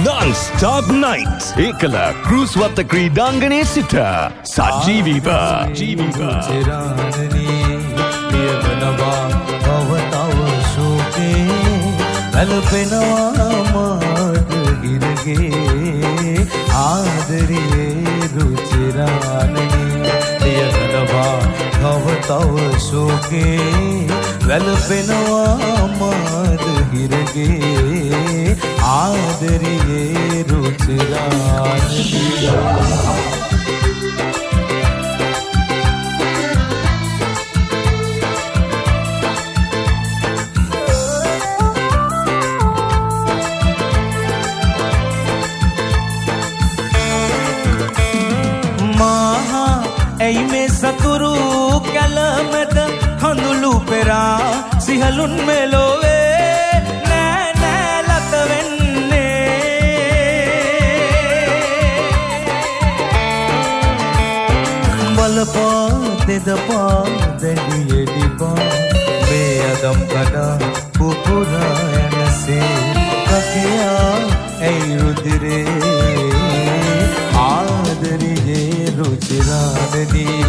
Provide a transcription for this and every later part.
Non-stop night. Ekala cruise watta ක්‍රීඩාංගණයේ සිට සජීවීව චිරානනී නියමනවා අවතව සුඛේ වැළපෙනවා මාද හිරගේ ආදරියේ රුචිරානනී නියමනවා අවතව සුඛේ වැළපෙනවා මාද හිරගේ ආදරියේ රුචිරානනී සතුරු කැලමෙද හඳුළු පෙරා සිහලුන් මෙලොවේ නෑ නෑ ලත වෙන්නේ බලපා දෙදපා දැඩියෙඩිපා මේ අදම් කඩා පුපුරා යනසේ කකයා ඇයි රුදිරේ ආදරියේ රුචිරානනී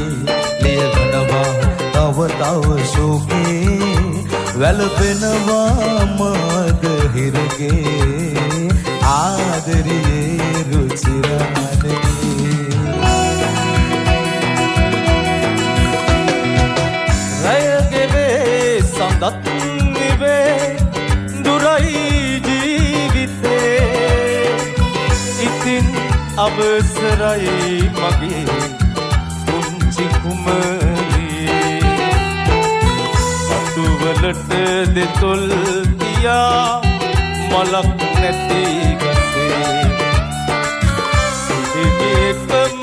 ලියගනවා තව තව සුඛේ වැළපෙනවා මාද හිරගේ ආදරියේ රුචිරානනී රයගෙවේ සඳත් නිවේ දුරයි ජීවිතේ ඉතින් අවසරයි මගේ පුංචි කුමරී අතුවලට දෙතොල් තියා මලක් නැති ගසේ සිටිකම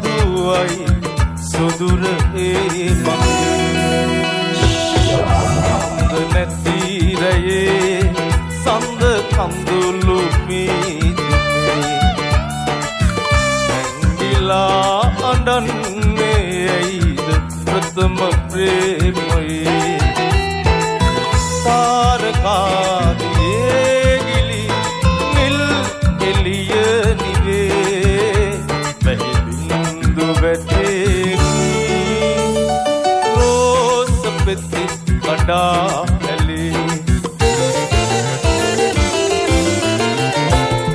දුවයි සුදුර ඒ මගේ සඳ නැති රයේ සඳ කඳුළු අඬන්නේ ඇයිද ප්‍රථම ප්‍රේමයේ තාරකාදියේ ගිලි නිල් එළිය නිවේ වැහි බින්දු වැටේ රෝස පෙති කඩා ඇලේ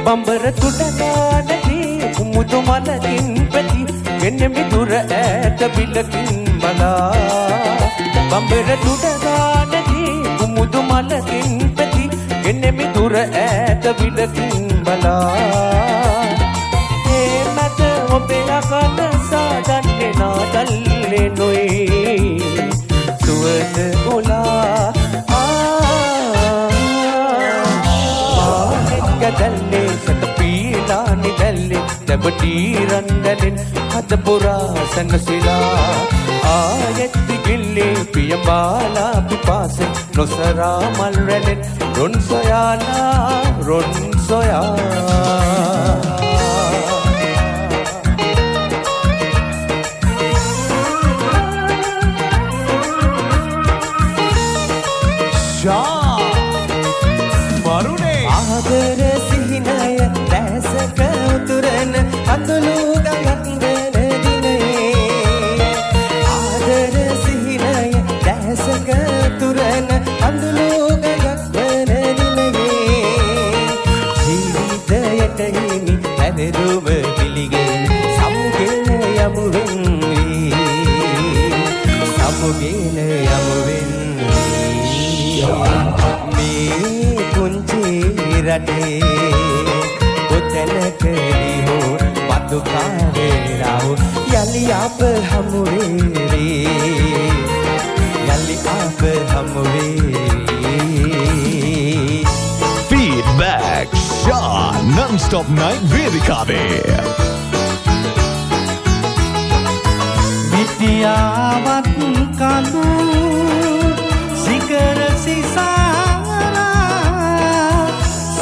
බඹර තුඩනානදී මුතු මලකින් පැති ගෙන්නෙමි දුර ඈත බිලකින් බලා බඹර තුඩනානදී මුතු මලකින් පැති ගෙන්නෙමි දුර ඈත බිලකින් බලා ඒ මත ඔබේ අකන සාදන්නේ නාදල්ලේ නොයි සුවඳ ගොලා ගදල්ලේ සතපීලා නිදල්ලේ දැබටීරන්දලෙන් හද පුරා සැනසිලා ආයෙත් දිගිල්ලේ පියඹාලා පිපාසෙන් නොසරා මල් රැළෙන් රොන් සොයාලා රොන් සොයා ආදර සිහිනය දැසක උතුරන අඳුළු ගඟක් වෙන දිනේ ආදර සිහිනය දැසක උතුරන අඳුළු ගඟක් වෙන දිනේ ජීවිතයට හිමි ඇදෙරුම පිළිගෙන සමුගෙන යමු වෙන්නේ සමුගෙන යමු වෙන්නේ රටේ කොතැනකදී හෝ මතුකාරේරාව යලි අප හමුවේ යලි අප හමුවේ feedback Shah non-stop night වේදිකාවේ විද්‍යාවත් කඳු සිකර සිසාරා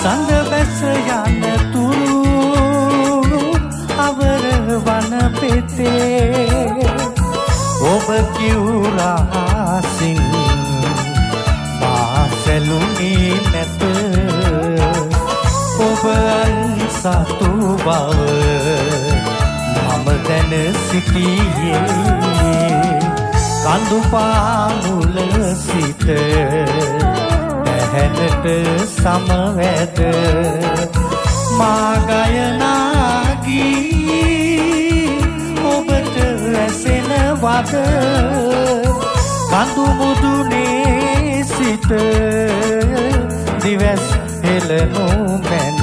සඳ බැස යන තුරු අවර වන පෙතේ ඔබ කිව්රාසින් ඇලුනේ නැත ඔබ අන්සතු බව මම දැන සිටියේ කඳු පාමුල සිට ඇහැලට සමවැද මා ගයනාගී ඔබට ඇසෙනවද කඳු මුදුනේ සිට දිවස් හෙළනු මැන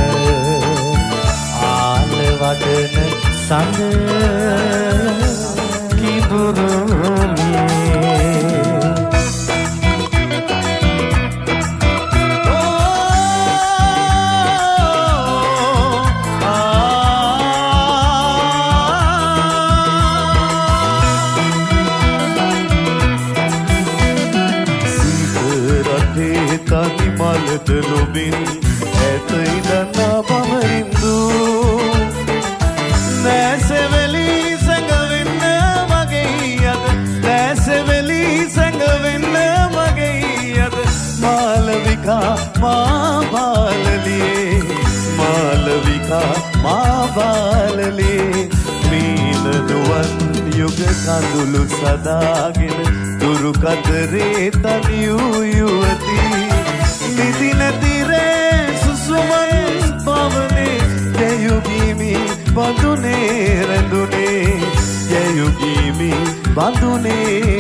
ආලවඩන සඳ කිදුරුමියේ තනි මලද ලොබින් ඇත ඉඳනා බමරින්දු නැසෙවලි සැඟවෙන්න මගේ අද නැසෙවලි සැඟවෙන්න මගේ අද මාලවිකා මා බාලලියේ මාලවිකා මා බාලලියේ මීන නුවන් යුග කඳුළු සදාගෙන දුරු කතරේ තනි වූ යුවතී නිදි නැතිරේ සුසුමන් පවනේ ජයුගීමි බඳුනේ රැඳුනේ ජයුගීමි බඳුනේ